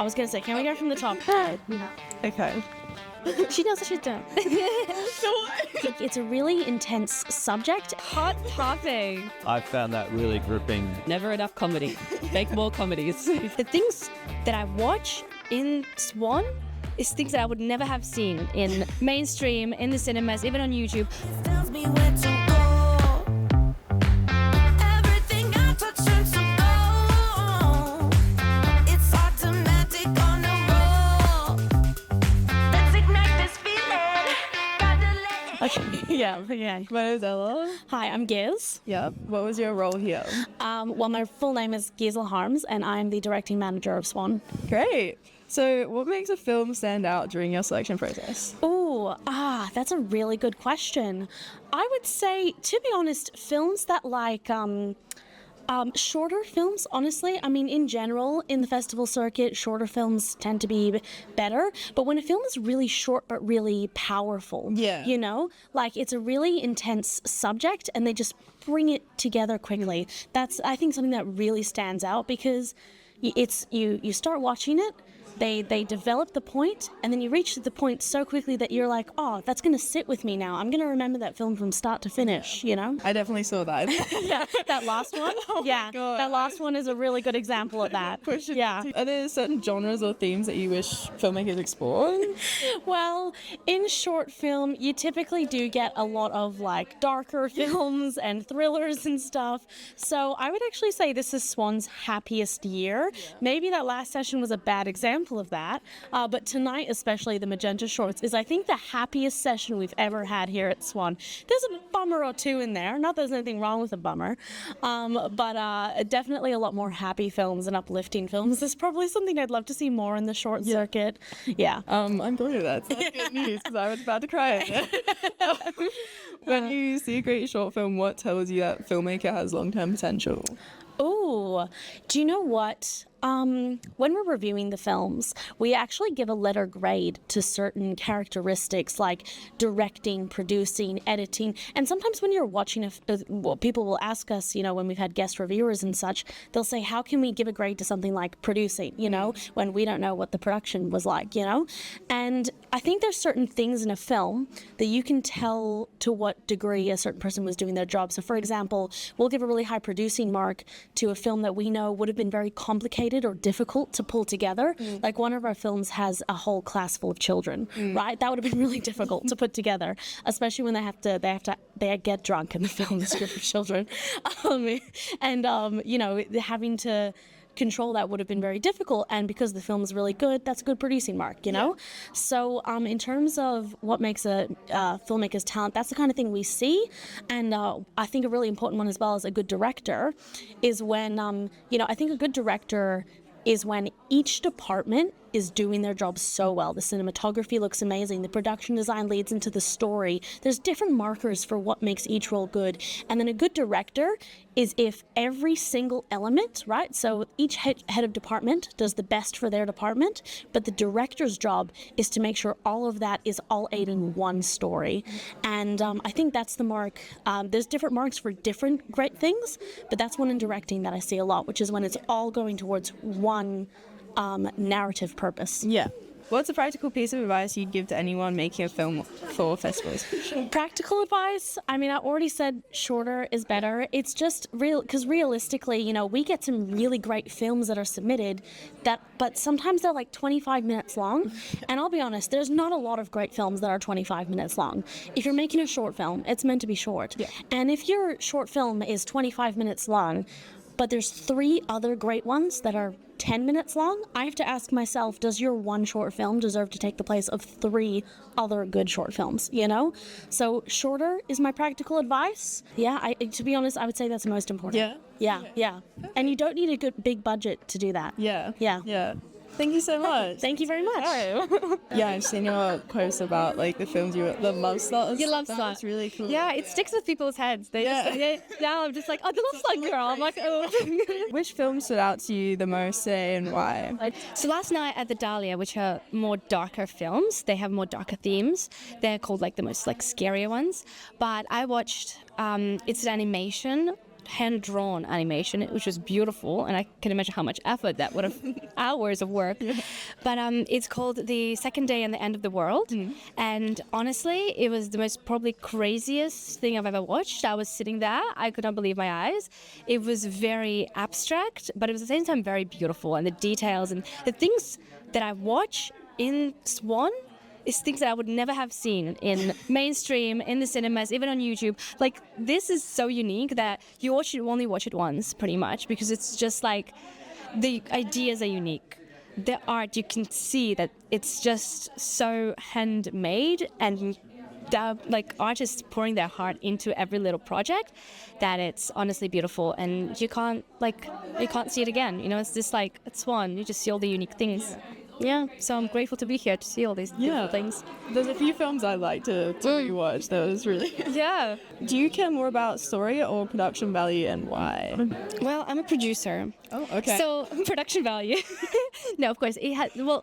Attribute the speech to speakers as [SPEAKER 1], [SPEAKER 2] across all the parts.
[SPEAKER 1] I was going to say, can we go from the top?
[SPEAKER 2] Okay.
[SPEAKER 1] She knows what she's doing. It's a really intense subject.
[SPEAKER 3] Hot topic.
[SPEAKER 4] I found that really gripping.
[SPEAKER 3] Never enough comedy. Make more comedies.
[SPEAKER 1] The things that I watch in Swan is things that I would never have seen in mainstream, in the cinemas, even on YouTube.
[SPEAKER 5] Tells me where to go. Everything I touch turns to gold. It's automatic on the roll. Let's ignite this feeling. Gotta let it.
[SPEAKER 1] Okay, yeah.
[SPEAKER 2] My name is Ella.
[SPEAKER 1] Hi, I'm Giz.
[SPEAKER 2] Yep. What was your role here?
[SPEAKER 1] Well, my full name is Gizela Harms, and I'm the directing manager of Swan.
[SPEAKER 2] Great. So what makes a film stand out during your selection process?
[SPEAKER 1] That's a really good question. I would say, to be honest, films that shorter films, honestly. I mean, in general, in the festival circuit, shorter films tend to be better. But when a film is really short but really powerful, you know, like it's a really intense subject and they just bring it together quickly. That's, I think, something that really stands out because it's you start watching it. They develop the point, and then you reach the point so quickly that you're like, oh, that's going to sit with me now. I'm going to remember that film from start to finish, you know?
[SPEAKER 2] I definitely saw that.
[SPEAKER 1] Yeah, that last one?
[SPEAKER 2] Oh
[SPEAKER 1] yeah,
[SPEAKER 2] God.
[SPEAKER 1] That last one is a really good example of that. Yeah.
[SPEAKER 2] Are there certain genres or themes that you wish filmmakers explored?
[SPEAKER 1] Well, in short film, you typically do get a lot of like darker films and thrillers and stuff. So I would actually say this is Swan's happiest year. Yeah. Maybe that last session was a bad example of that, but tonight, especially the magenta shorts, is I think the happiest session we've ever had here at Swan. There's a bummer or two in there, not that there's anything wrong with a bummer, but definitely a lot more happy films and uplifting films. There's probably something I'd love to see more in the short circuit. Yeah.
[SPEAKER 2] I'm glad of that. That's good news because I was about to cry. When you see a great short film, what tells you that filmmaker has long-term potential?
[SPEAKER 1] Oh, do you know what? When we're reviewing the films, we actually give a letter grade to certain characteristics like directing, producing, editing. And sometimes when you're watching, people will ask us, you know, when we've had guest reviewers and such, they'll say, how can we give a grade to something like producing, you know, when we don't know what the production was like, you know? And I think there's certain things in a film that you can tell to what degree a certain person was doing their job. So for example, we'll give a really high producing mark to a film that we know would have been very complicated or difficult to pull together. Like one of our films has a whole class full of children, right? That would have been really difficult to put together, especially when they get drunk in the film, this group of children. You know, having to control that would have been very difficult, and because the film is really good, that's a good producing mark, you know? Yeah. So in terms of what makes a filmmaker's talent, that's the kind of thing we see, and I think a really important one as well as a good director is when, you know, I think a good director is when each department is doing their job so well. The cinematography looks amazing. The production design leads into the story. There's different markers for what makes each role good. And then a good director is if every single element, right? So each head of department does the best for their department, but the director's job is to make sure all of that is all aiding one story. And I think that's the mark. There's different marks for different great things, but that's one in directing that I see a lot, which is when it's all going towards one narrative purpose.
[SPEAKER 2] Yeah. What's a practical piece of advice you'd give to anyone making a film for festivals?
[SPEAKER 1] Practical advice? I mean, I already said shorter is better. It's just real, because realistically, you know, we get some really great films that are submitted but sometimes they're like 25 minutes long. And I'll be honest, there's not a lot of great films that are 25 minutes long. If you're making a short film, it's meant to be short. Yeah. And if your short film is 25 minutes long, but there's 3 other great ones that are 10 minutes long, I have to ask myself, does your one short film deserve to take the place of 3 other good short films, you know? So shorter is my practical advice. Yeah, to be honest, I would say that's the most important. Yeah. Okay. And you don't need a good big budget to do that. Yeah.
[SPEAKER 2] Thank you so much.
[SPEAKER 1] Thank you very much.
[SPEAKER 2] Yeah, I've seen your post about like the films the love stars.
[SPEAKER 3] Your love star.
[SPEAKER 2] That's really cool.
[SPEAKER 3] Yeah, it sticks with people's heads. Now I'm just like, oh, the love star girl. I'm like, oh.
[SPEAKER 2] Which film stood out to you the most, say, and why?
[SPEAKER 3] So last night at the Dahlia, which are more darker films, they have more darker themes. They're called like the most like scarier ones. But I watched, it's an animation hand-drawn animation, which was beautiful, and I can imagine how much effort that would have, hours of work. But it's called The Second Day and the End of the World, and honestly, it was the most probably craziest thing I've ever watched. I was sitting there, I could not believe my eyes. It was very abstract, but it was at the same time very beautiful, and the details and the things that I watch in Swan is things that I would never have seen in mainstream, in the cinemas, even on YouTube. Like, this is so unique that you only watch it once, pretty much, because it's just like the ideas are unique. The art, you can see that it's just so handmade, and like artists pouring their heart into every little project, that it's honestly beautiful, and you can't see it again. You know, it's just like at Swan, you just see all the unique things. Yeah, so I'm grateful to be here to see all these beautiful things.
[SPEAKER 2] There's a few films I like to rewatch. That was really...
[SPEAKER 3] Yeah.
[SPEAKER 2] Do you care more about story or production value, and why?
[SPEAKER 3] Well, I'm a producer.
[SPEAKER 2] Oh, okay.
[SPEAKER 3] So production value. No, of course, it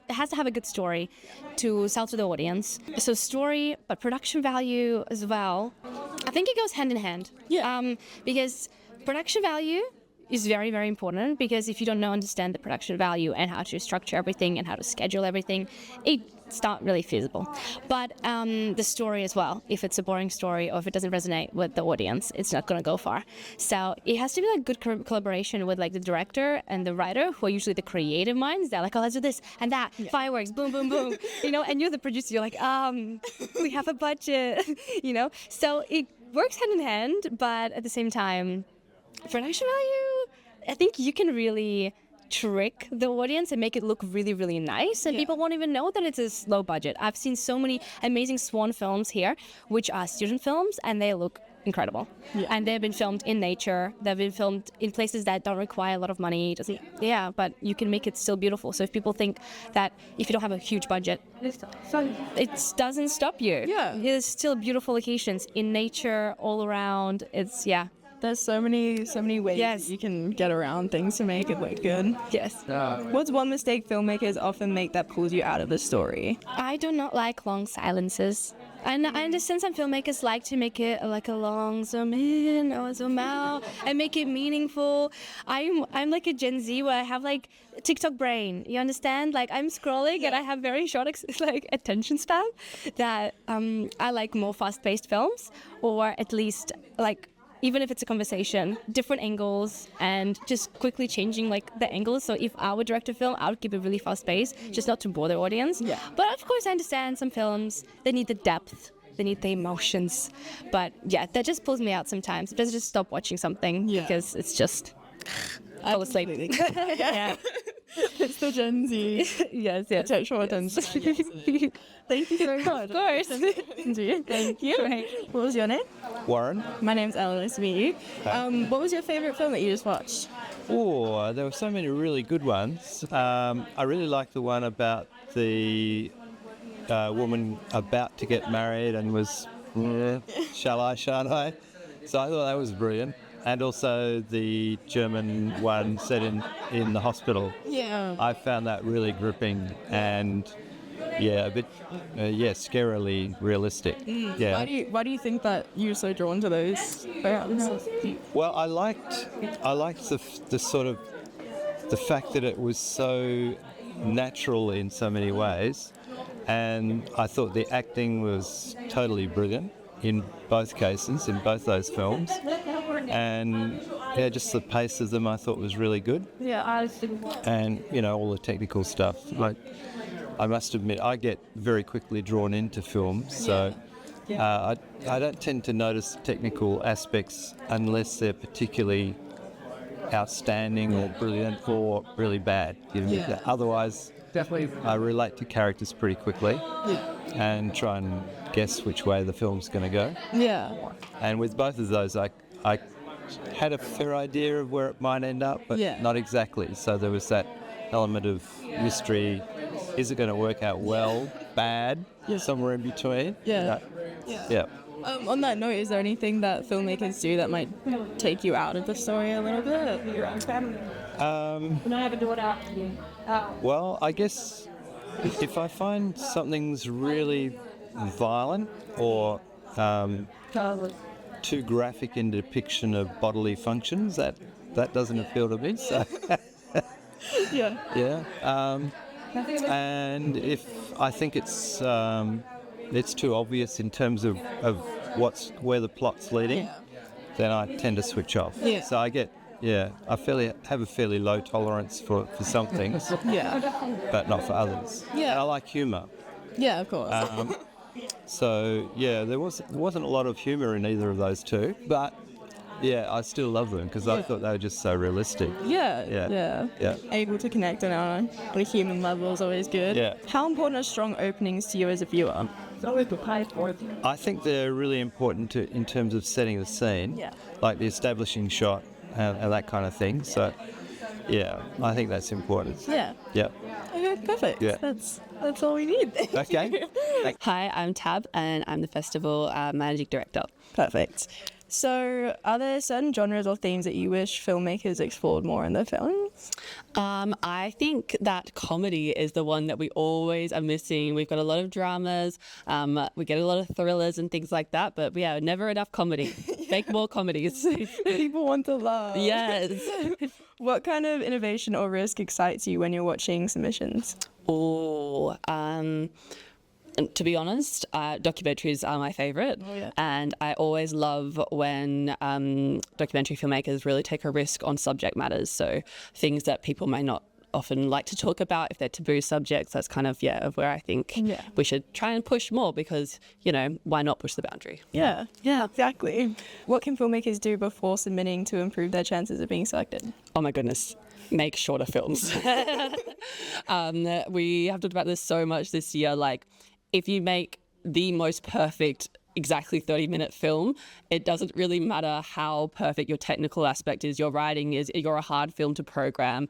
[SPEAKER 3] has to have a good story to sell to the audience. So story, but production value as well. I think it goes hand in hand.
[SPEAKER 2] Yeah.
[SPEAKER 3] Because production value is very, very important, because if you don't understand the production value and how to structure everything and how to schedule everything, it's not really feasible. But the story as well, if it's a boring story or if it doesn't resonate with the audience, it's not going to go far. So it has to be like good collaboration with like the director and the writer, who are usually the creative minds. They're like, oh, let's do this and that, fireworks, boom, boom, boom, you know, and you're the producer, you're like, we have a budget, you know. So it works hand in hand, but at the same time, production value, I think you can really trick the audience and make it look really, really nice, and people won't even know that it's a low budget. I've seen so many amazing Swan films here, which are student films, and they look incredible. And they've been filmed in nature. They've been filmed in places that don't require a lot of money. But you can make it still beautiful. So if people think that if you don't have a huge budget, it doesn't stop you.
[SPEAKER 2] Yeah.
[SPEAKER 3] There's still beautiful locations in nature all around.
[SPEAKER 2] There's so many ways that you can get around things to make it look good.
[SPEAKER 3] Yes.
[SPEAKER 2] What's one mistake filmmakers often make that pulls you out of the story?
[SPEAKER 3] I do not like long silences. And I understand some filmmakers like to make it like a long zoom in or zoom out and make it meaningful. I'm like a Gen Z where I have like TikTok brain. You understand? Like I'm scrolling and I have very short like attention span. That I like more fast-paced films, or at least like, even if it's a conversation, different angles, and just quickly changing like the angles. So if I would direct a film, I would keep it really fast paced, just not to bore the audience. Yeah. But of course I understand some films, they need the depth, they need the emotions. But yeah, that just pulls me out sometimes. It doesn't just stop watching something because it's just fall asleep. Yeah.
[SPEAKER 2] It's the Gen Z.
[SPEAKER 3] Yes.
[SPEAKER 2] Attention. Thank you very much.
[SPEAKER 3] Of course.
[SPEAKER 2] Thank you.
[SPEAKER 3] Right.
[SPEAKER 2] What was your name?
[SPEAKER 4] Warren.
[SPEAKER 2] My name's Ella. Nice to meet you. What was your favourite film that you just watched?
[SPEAKER 4] Oh, there were so many really good ones. I really liked the one about the woman about to get married and was, shall I, shan't I? So I thought that was brilliant. And also the German one set in the hospital.
[SPEAKER 2] Yeah.
[SPEAKER 4] I found that really gripping and, a bit, scarily realistic. Yeah.
[SPEAKER 2] Why do you think that you're so drawn to those films?
[SPEAKER 4] Well, I liked the sort of the fact that it was so natural in so many ways, and I thought the acting was totally brilliant in both cases, in both those films. And just the pace of them I thought was really good. And all the technical stuff. Like, I must admit, I get very quickly drawn into films, so I don't tend to notice technical aspects unless they're particularly outstanding or brilliant or really bad. Otherwise, definitely, I relate to characters pretty quickly and try and guess which way the film's going to go.
[SPEAKER 2] Yeah.
[SPEAKER 4] And with both of those, I had a fair idea of where it might end up, but not exactly. So there was that element of mystery. Is it going to work out well, bad, somewhere in between? Yeah.
[SPEAKER 2] On that note, is there anything that filmmakers do that might take you out of the story a little bit?
[SPEAKER 4] Well, I guess if I find something's really violent or too graphic in depiction of bodily functions. That doesn't appeal to me. So
[SPEAKER 2] Yeah.
[SPEAKER 4] yeah. And if I think it's too obvious in terms of where the plot's leading, then I tend to switch off.
[SPEAKER 2] Yeah.
[SPEAKER 4] So I have a fairly low tolerance for some things,
[SPEAKER 2] Yeah.
[SPEAKER 4] but not for others.
[SPEAKER 2] Yeah.
[SPEAKER 4] And I like humour.
[SPEAKER 2] Yeah, of course.
[SPEAKER 4] So yeah, there wasn't a lot of humour in either of those two, but yeah, I still love them because I thought they were just so realistic.
[SPEAKER 2] Yeah. Able to connect on a human level is always good.
[SPEAKER 4] Yeah.
[SPEAKER 2] How important are strong openings to you as a viewer?
[SPEAKER 4] I think they're really important in terms of setting the scene,
[SPEAKER 2] Yeah.
[SPEAKER 4] like the establishing shot and that kind of thing. So yeah, I think that's important.
[SPEAKER 2] Yeah.
[SPEAKER 4] Yeah.
[SPEAKER 2] Okay, perfect.
[SPEAKER 4] Yeah.
[SPEAKER 2] That's all we need.
[SPEAKER 4] Okay.
[SPEAKER 6] Hi, I'm Tab, and I'm the festival managing director.
[SPEAKER 2] Perfect. So, are there certain genres or themes that you wish filmmakers explored more in their films?
[SPEAKER 6] I think that comedy is the one that we always are missing. We've got a lot of dramas, we get a lot of thrillers and things like that, but yeah, never enough comedy. Make more comedies.
[SPEAKER 2] People want to laugh.
[SPEAKER 6] Yes.
[SPEAKER 2] What kind of innovation or risk excites you when you're watching submissions?
[SPEAKER 6] To be honest, documentaries are my favourite, and I always love when documentary filmmakers really take a risk on subject matters, so things that people may not often like to talk about if they're taboo subjects. That's kind of where I think we should try and push more because, why not push the boundary?
[SPEAKER 2] Yeah, exactly. What can filmmakers do before submitting to improve their chances of being selected?
[SPEAKER 6] Oh my goodness. Make shorter films. We have talked about this so much this year. Like, if you make the most perfect, exactly 30-minute film, it doesn't really matter how perfect your technical aspect is, your writing is, you're a hard film to program.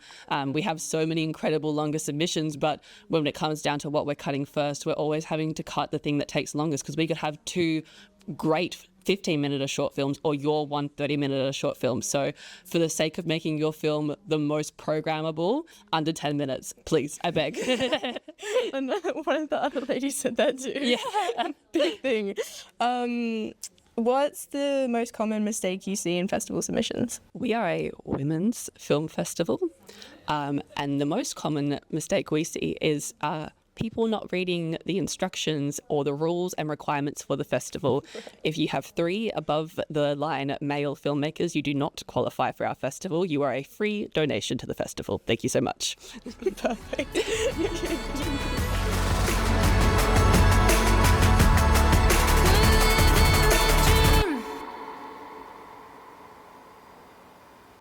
[SPEAKER 6] We have so many incredible longer submissions, but when it comes down to what we're cutting first, we're always having to cut the thing that takes longest because we could have two great 15-minute or short films or your one 30-minute or short film. So for the sake of making your film the most programmable, under 10 minutes, please, I beg.
[SPEAKER 2] And one of the other ladies said that too.
[SPEAKER 6] Yeah.
[SPEAKER 2] Big thing. What's the most common mistake you see in festival submissions?
[SPEAKER 6] We are a women's film festival, and the most common mistake we see is people not reading the instructions or the rules and requirements for the festival. If you have 3 above the line male filmmakers, you do not qualify for our festival. You are a free donation to the festival. Thank you so much.
[SPEAKER 2] Perfect.